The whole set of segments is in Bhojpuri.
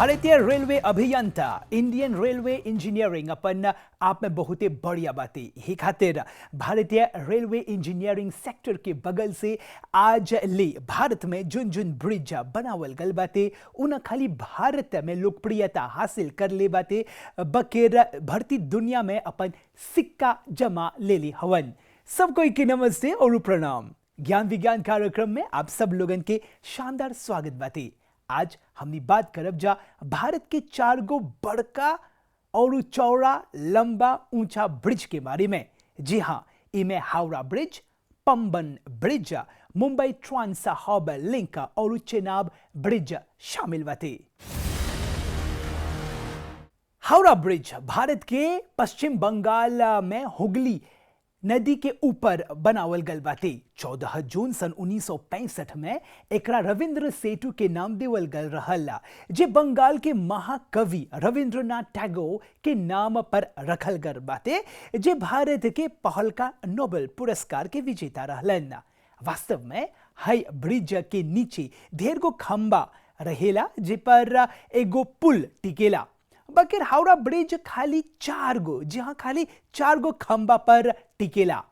भारतीय रेलवे अभियंता इंडियन रेलवे इंजीनियरिंग अपन आप में बहुते बढ़िया बातें ही खातिर भारतीय रेलवे इंजीनियरिंग सेक्टर के बगल से आज ले भारत में जुन जुन ब्रिज बनावल गल बाते उन खाली भारत में लोकप्रियता हासिल कर ले बाते बकेर भरती दुनिया में अपन सिक्का जमा ले ली हवन। सब कोई के नमस्ते और प्रणाम। ज्ञान विज्ञान कार्यक्रम में आप सब लोगन के शानदार स्वागत बाते। आज हमनी बात करब जा भारत के 4 गो बड़का और चौड़ा लंबा ऊंचा ब्रिज के बारे में। जी हाँ, इमें Howrah bridge, Pamban bridge, Mumbai trans harbour link और चेनाब ब्रिज शामिल बाते। हावड़ा ब्रिज भारत के पश्चिम बंगाल में हुगली नदी के ऊपर बनावल गल बाते। 14 जून सन 1965 में एकरा रविंद्र सेतु के नाम देवल गल रहल, जे बंगाल के महाकवि रविंद्रनाथ टैगोर के नाम पर रखल गल बाते, जे भारत के पहलका नोबेल पुरस्कार के विजेता रहलन। वास्तव में हाई ब्रिज के नीचे ढेर गो खंबा रहेला जे पर एगो पुल टिकेला। बकेर हावड़ा ब्रिज खाली 4 गो, जी हाँ खाली 4 गो खंबा पर टिकेला।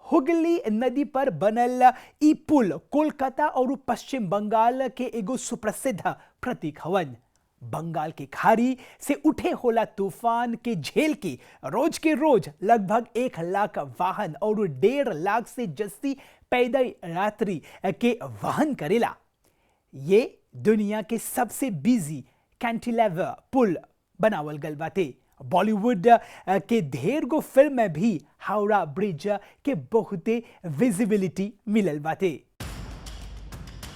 हुगली नदी पर बनल ई पुल कोलकाता और पश्चिम बंगाल के एगो सुप्रसिद्ध प्रतीक हवन। बंगाल के खाड़ी से उठे होला तूफान के झेल के रोज के रोज लगभग 1 लाख वाहन और 1.5 लाख से जस्ती पैदल यात्री के वहन करेला। ये दुनिया के सबसे बिजी कैंटिलीवर पुल बनावल गल बाते। बॉलीवुड के ढेर गो फिल्म में भी हावड़ा ब्रिज के बहुते विजिबिलिटी मिलल बाते।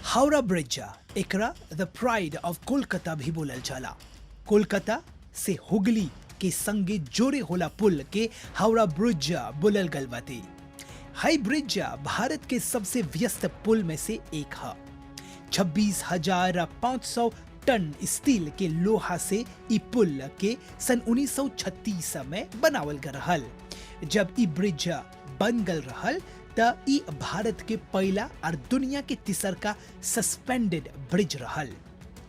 हावड़ा ब्रिज एकरा द प्राइड ऑफ कोलकाता भी बोलल जाला। कोलकाता से हुगली के संगे जोड़े होला पुल के हावड़ा ब्रिज बोलल गल बाते। हाई ब्रिज भारत के सबसे व्यस्त पुल में से एक है। 26,500 टन स्टील के लोहा से ई पुल के सन 1936 में बनावल गल रहल। जब ई ब्रिज बन गल रहल त ई भारत के पहला और दुनिया के तीसरका सस्पेंडेड ब्रिज रहल।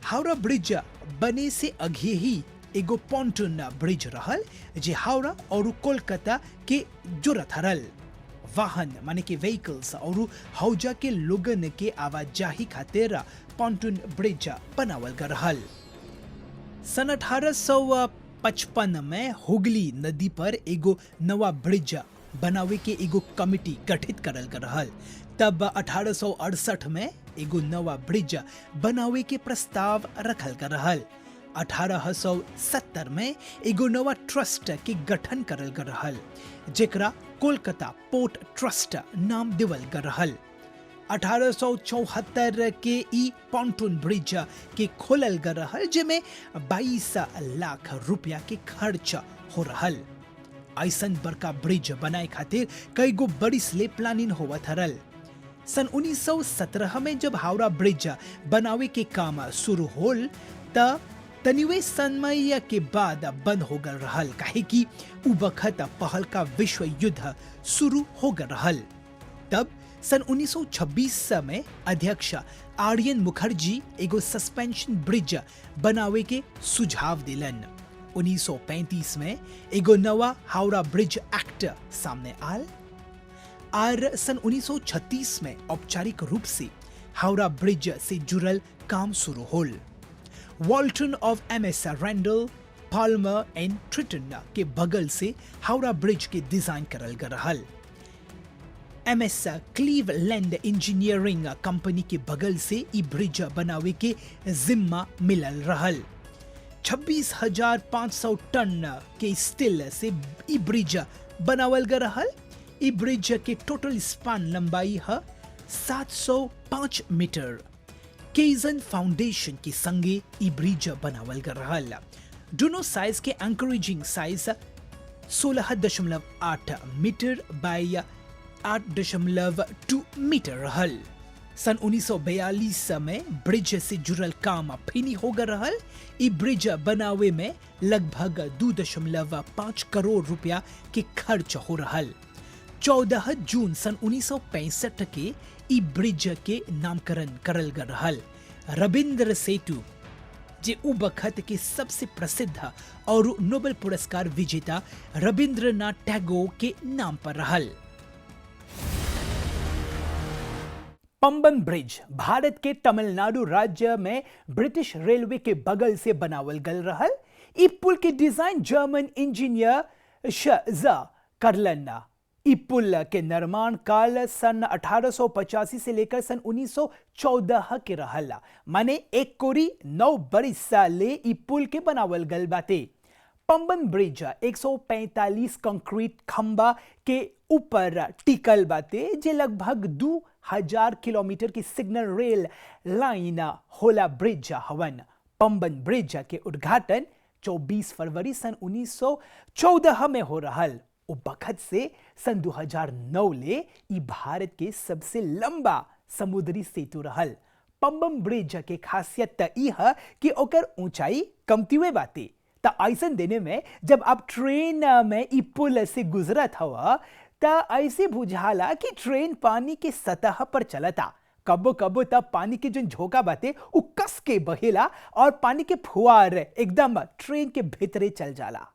हावड़ा ब्रिज बने से अगे ही एगो पॉन्टून ब्रिज रहल, जे हावड़ा और कोलकाता के जोड़त हरल। वाहन माने के व्हीकल्स और हौजा के लोगन के आवाजाही खातिर पॉन्टून ब्रिज बनावल गल रहल। सन 1855 में हुगली नदी पर एगो नवा ब्रिज बनावे के एगो कमिटी गठित करल गल रहल। तब 1868 में एगो नवा ब्रिज बनावे के प्रस्ताव रखल गल रहल। 1870 में एगो नवा ट्रस्ट के गठन करल गल रहल, जेकरा कोलकाता पोर्ट ट्रस्ट नाम देवल गल रहल। 1874 के ई पॉन्टून ब्रिज के खोलल गल रहल, जेमे 22 लाख रुपया के खर्च हो रहल। ऐसन बड़का ब्रिज बनाए खातिर कई गो बरिस ले प्लानिंग होवत हरल। सन 1917 में जब हावड़ा ब्रिज बनावे के काम शुरू होल त तनिवे समय के बाद बंद हो गल रहल, काहे कि उ वक्त पहलका विश्व युद्ध शुरू हो गल रहल। तब सन 1926 में अध्यक्ष आर्यन मुखर्जी एगो सस्पेंशन ब्रिज बनावे के सुझाव दिलन। 1935 में एगो नवा हावड़ा ब्रिज एक्ट सामने आल और सन 1936 में औपचारिक रूप से हावड़ा ब्रिज से जुड़ल काम शुरू होल। Walton of MS Rendel, Palmer and Tritton के बगल से हावड़ा ब्रिज के डिजाइन करल गल रहल। एमएस क्लीवलैंड इंजीनियरिंग कंपनी के बगल से ई ब्रिज बनावे के जिम्मा मिलल रहल। 26,500 टन के स्टील से ई ब्रिज बनावल गल रहल। ई ब्रिज के टोटल स्पान लंबाई है 705 मीटर। केजन फाउंडेशन के संगे ई ब्रिज बनावल गल रहल। दोनों साइज के एंकरेजिंग साइज 16.8 मीटर बाय 8.2 मीटर रहल। सन 1942 में ब्रिज से जुड़ल काम फिनी हो गल रहल। ई ब्रिज बनावे में लगभग 2.5 करोड़ रुपया के खर्च हो रहल। 14 जून सन 1965 के ई ब्रिज के नामकरण करल गल रहल रविंद्र सेतु, जे उ बखत के सबसे प्रसिद्ध और नोबेल पुरस्कार विजेता रविंद्रनाथ टैगोर के नाम पर रहल। पंबन ब्रिज भारत के तमिलनाडु राज्य में ब्रिटिश रेलवे के बगल से बनावल गल रहल। इ पुल के डिजाइन जर्मन इंजीनियर श करलन। इ पुल के निर्माण काल सन 1885 से लेकर सन 1914 के रहल। माने एक कोरी 9 बरिस ले इ पुल के बनावल गल बाटे। पंबन ब्रिज 145 कंक्रीट खंबा के ऊपर टिकल बाटे, जे लगभग 2000 किलोमीटर की सिग्नल रेल लाइन होला ब्रिज हवन। पंबन ब्रिज के उद्घाटन 24 फरवरी सन 1914 में हो रहल। उ बखत से सन 2009 ले इ भारत के सबसे लंबा समुद्री सेतु रहल। पंबन ब्रिज के खासियत त इ है कि ओकर ऊंचाई कमतीवे बाटे। त ऐसन देने में जब आप ट्रेन में इ पुल से गुजरत हवा त ऐसे बुझाला कि ट्रेन पानी के सतह पर चलता। कबो कबो तब पानी के जो झोंका बाटे उ कस के बहेला और पानी के फुहार एकदम ट्रेन के भीतरे चल जाला।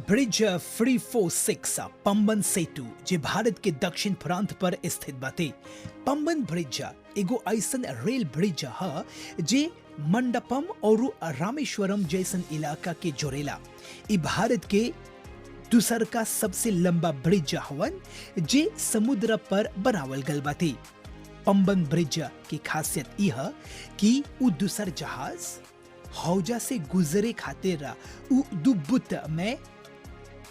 ब्रिज 346 पंबन सेतु जे भारत के दक्षिण प्रांत पर स्थित बाटे। पंबन ब्रिज एगो ऐसन रेल ब्रिज है जे मंडपम और रामेश्वरम जैसन इलाका के जोड़ेला। इ भारत के दूसर का सबसे लंबा ब्रिज हवन जे समुद्र पर बनावल गल बाटे। पंबन ब्रिज की खासियत यह है कि उ दूसर जहाज हौजा से गुजरे खातिर उ दुबुत में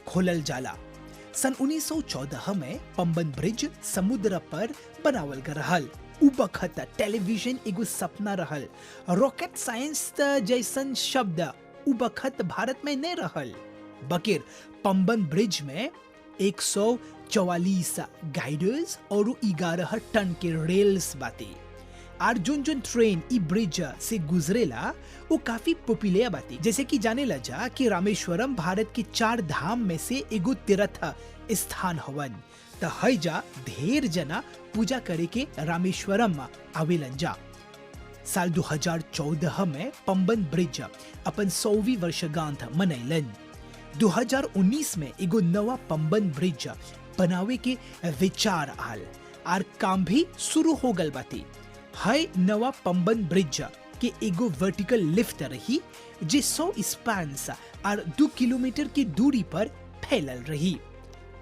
खोलल जाला। सन 1914 में पंबन ब्रिज समुद्र पर बनावल गल रहल। उ बखत टेलीविजन एगो सपना रहल। रॉकेट साइंस जैसन शब्द उ बखत भारत में नहीं रहल। बकिर पंबन ब्रिज में 144 गाइडर्स और 11 टन के रेल्स बाटे। और जोन ट्रेन इ ब्रिज से गुजरेला वो काफी पॉपुलर बाटे। जैसे कि जाने लजा कि रामेश्वरम भारत के 4 धाम में से एगो तीर्थ स्थान हवन। त हैजा ढेर जना पूजा करे के रामेश्वरम आवेलन जा। साल 2014 में पंबन ब्रिज अपन 100वीं वर्षगांठ मनैलन। 2019 में एगो नवा पंबन ब्रिज बनावे के विचार आल और काम भी शुरू हो गल बाटे। है नवा पंबन ब्रिज के एगो वर्टिकल लिफ्ट रही जे 100 स्पैन्स और 2 किलोमीटर की दूरी पर फैलल रही।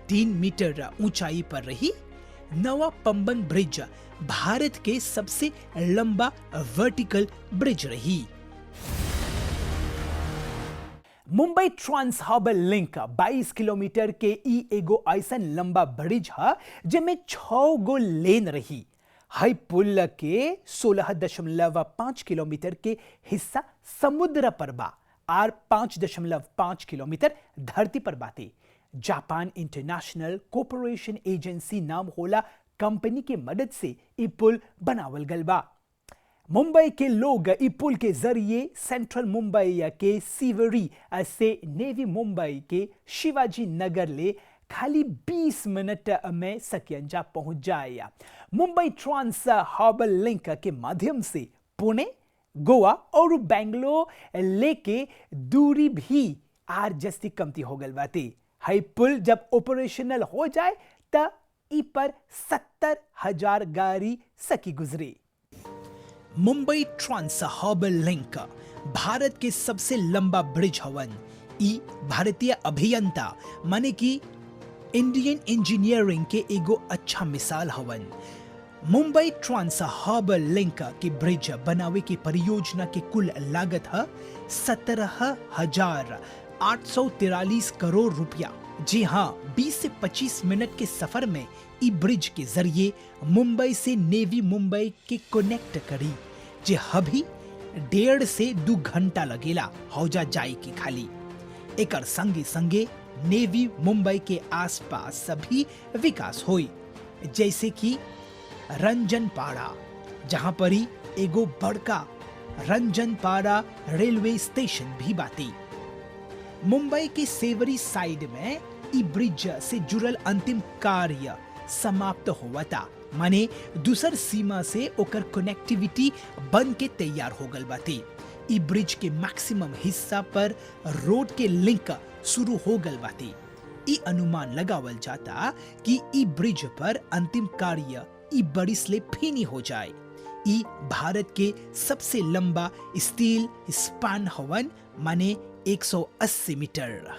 3 मीटर ऊंचाई पर रही। नवा पंबन ब्रिज भारत के सबसे लंबा वर्टिकल ब्रिज रही। Mumbai trans harbour link 22 kilometre के ई एगो ऐसन लंबा ब्रिज है जेमे 6 गो लेन रही। हाई पुल के 16.5 किलोमीटर के हिस्सा समुद्र पर बा और 5.5 किलोमीटर धरती पर बाटे। जापान इंटरनेशनल कोऑपरेशन एजेंसी नाम होला कंपनी के मदद से इ पुल बनावल गल बा। मुंबई के लोग इ पुल के जरिए सेंट्रल मुंबई के सीवरी से नेवी मुंबई के शिवाजी नगर ले खाली 20 मिनट में सकियंजा पहुंच जाए। मुंबई ट्रांस हार्बर लिंक के माध्यम से पुणे, गोवा और बेंगलोर लेके दूरी भी आर जस्ती कमती हो गल बाटे। हाई पुल जब ऑपरेशनल हो जाए त इ पर 70,000 गाड़ी सकी गुजरे। Mumbai trans harbour link Bharat के सबसे लंबा ब्रिज हवन। इ भारतीय अभियंता माने कि इंडियन इंजीनियरिंग के एगो अच्छा मिसाल हवन। मुंबई ट्रांस हार्बर लिंक के ब्रिज बनावे की परियोजना की कुल लागत है 17,843 करोड़ रुपया। जी हाँ, 20 से 25 मिनट के सफर में इ ब्रिज के जरिए मुंबई से नेवी मुंबई के कनेक्ट करी, जे अभी 1.5 से 2 घंटा लगेला हौजा जाए की खाली। एकर संगे संगे नेवी मुंबई के आसपास सभी विकास हुई, जैसे कि रंजनपाड़ा, जहां पर ही एगो बड़का रंजनपाड़ा रेलवे स्टेशन भी बाती। मुंबई के सेवरी साइड में इ ब्रिज से जुड़ल अंतिम कार्य समाप्त हुआ था, माने दूसर सीमा से ओकर कनेक्टिविटी बन के तैयार हो गल बाती। ई ब्रिज के मैक्सिमम हिस्सा पर रोड के लिंक शुरू हो गल बाती। ई अनुमान लगावल जाता कि ई ब्रिज पर अंतिम कार्य ई बरिस ले फिनी हो जाए। ई भारत के सबसे लंबा स्टील स्पान हवन, माने 180 मीटर।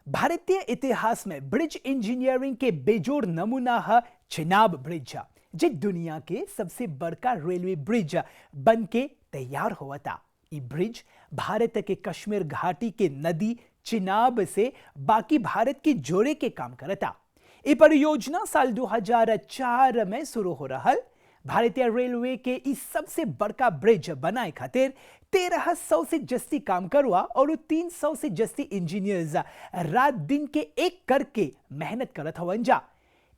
भारतीय इतिहास में ब्रिज इंजीनियरिंग के बेजोड़ नमूना है चेनाब ब्रिज, जे दुनिया के सबसे बड़का रेलवे ब्रिज बन के तैयार हुआ था। ये ब्रिज भारत के कश्मीर घाटी के नदी चिनाब से बाकी भारत की जोड़े के काम करता। ये परियोजना साल 2004 में शुरू हो रहा। भारतीय रेलवे के इस सबसे बड़का ब्रिज बनाए खातिर 1300 से जस्ती काम करवा और 300 से जस्ती इंजीनियर्स रात दिन के एक करके मेहनत करत हवन जा।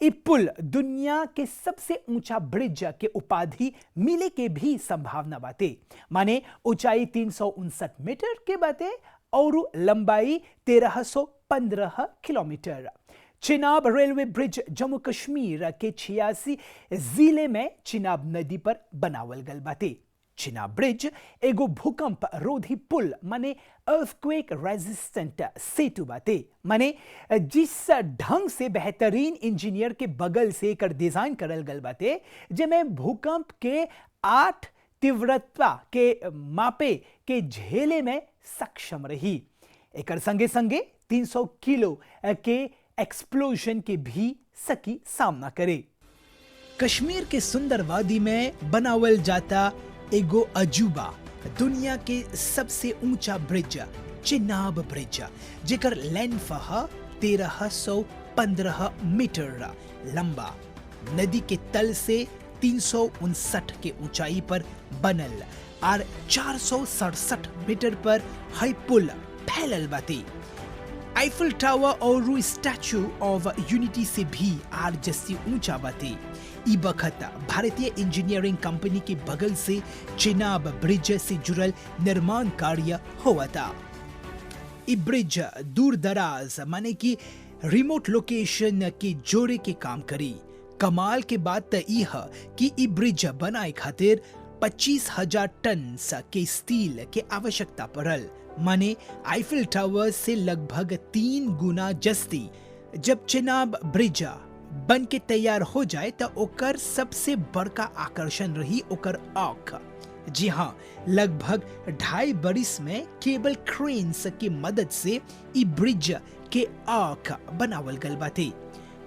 ये पुल दुनिया के सबसे ऊंचा ब्रिज के उपाधि मिले के भी संभावना बाते, माने ऊंचाई 359 मीटर के बाते और लंबाई 1315 kilometre. Chenab railway bridge Jammu Kashmir के 86 जिले में चिनाब नदी पर बनावल गल बाते। चिनाब ब्रिज एगो भूकंप रोधी पुल माने अर्थक्वेक रेजिस्टेंट सेतु बाते, माने जिस ढंग से बेहतरीन इंजीनियर के बगल से एक डिजाइन करल गल बाते, जेमें भूकंप के 8 तीव्रता के मापे के झेले में सक्षम रही। एकर संगे संगे 300 किलो के एक्सप्लोजन के भी सकी सामना करे। कश्मीर के सुंदर वादी में बनावल जाता एगो अजूबा दुनिया के सबसे ऊंचा ब्रिज चिनाब ब्रिज, जेकर लेंथ 1315 मीटर लंबा, नदी के तल से 359 के ऊंचाई पर बनल और 467 मीटर पर हाई पुल फैलल बाती। आईफल टावर और स्टैचू ऑफ यूनिटी से भी आर जस्ती ऊंचा बाती। ई बखत भारतीय इंजीनियरिंग कंपनी के बगल से चिनाब ब्रिज से जुड़ल निर्माण कार्य हुआ था। ई ब्रिज दूर दराज माने कि रिमोट लोकेशन के जोड़े के काम करी। कमाल के बात त ई है कि ई ब्रिज बनाए खातिर 25,000 टन के स्टील के आवश्यकता पड़ल, माने आईफल टावर से लगभग 3 गुना जस्ती। जब चिनाब ब्रिज बन के तैयार हो जाए तो ओकर सबसे बड़का आकर्षण रही ओकर आँख। जी हाँ, लगभग 2.5 बरिस में केबल क्रेन्स की मदद से ई ब्रिज के आँख बनावल गल बाते।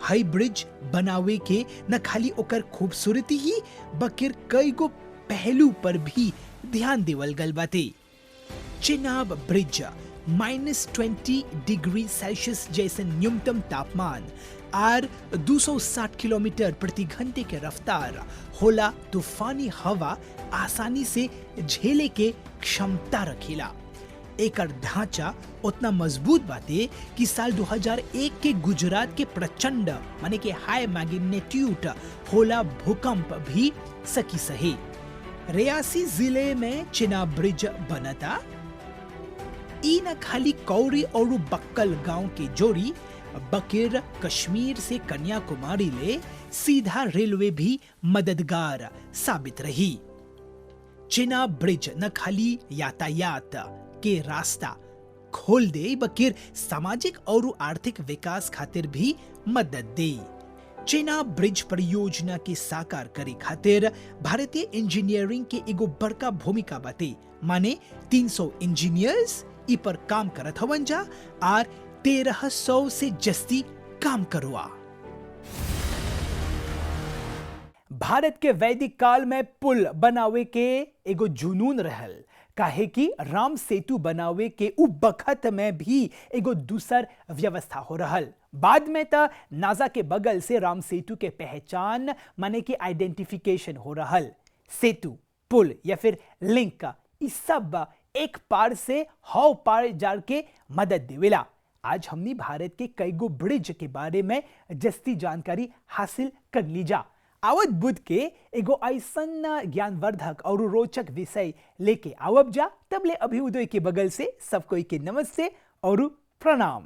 हाई ब्रिज बनावे के न खाली ओकर खूबसूरती ही बकिर कई गो पहलू पर भी ध्यान देवल गल बाते। चिनाब ब्रिज -20 डिग्री सेल्सियस जैसे न्यूनतम तापमान और 260 किलोमीटर प्रति घंटे के रफ्तार होला तूफानी हवा आसानी से झेले के क्षमता रखेला। एकर ढांचा उतना मजबूत बाते कि साल 2001 के गुजरात के प्रचंड माने के हाई मैग्नीट्यूड होला भूकंप भी सकी सहे। रियासी जिले में चिनाब ब्रिज बनता। ई न खाली कौरी और बक्कल गांव के जोड़ी बकिर कश्मीर से कन्याकुमारी ले सीधा रेलवे भी मददगार साबित रही। चिनाब ब्रिज न खाली यातायात के रास्ता खोल दे बकिर सामाजिक और आर्थिक विकास खातिर भी मदद दे। चिनाब ब्रिज परियोजना के साकार करे खातिर भारतीय इंजीनियरिंग के एगो बड़का भूमिका बाते, माने 300 इंजीनियर्स ई पर काम करत हवन जा और 1300 से जस्ती काम करवा। भारत के वैदिक काल में पुल बनावे के एगो जुनून रहल, काहे कि राम सेतु बनावे के उ बखत में भी एगो दूसर व्यवस्था हो रहल। बाद में त नासा के बगल से राम सेतु के पहचान माने कि आइडेंटिफिकेशन हो रहल। सेतु, पुल या फिर लिंक इस सब एक पार से हौ पार जार के मदद देवेला। आज हमनी भारत के कई गो ब्रिज के बारे में जस्ती जानकारी हासिल कर लीजा। आवत बुध के एगो ऐसन ज्ञानवर्धक और रोचक विषय लेके आवब जा। तबले अभ्युदय के बगल से सब कोई के नमस्ते और प्रणाम।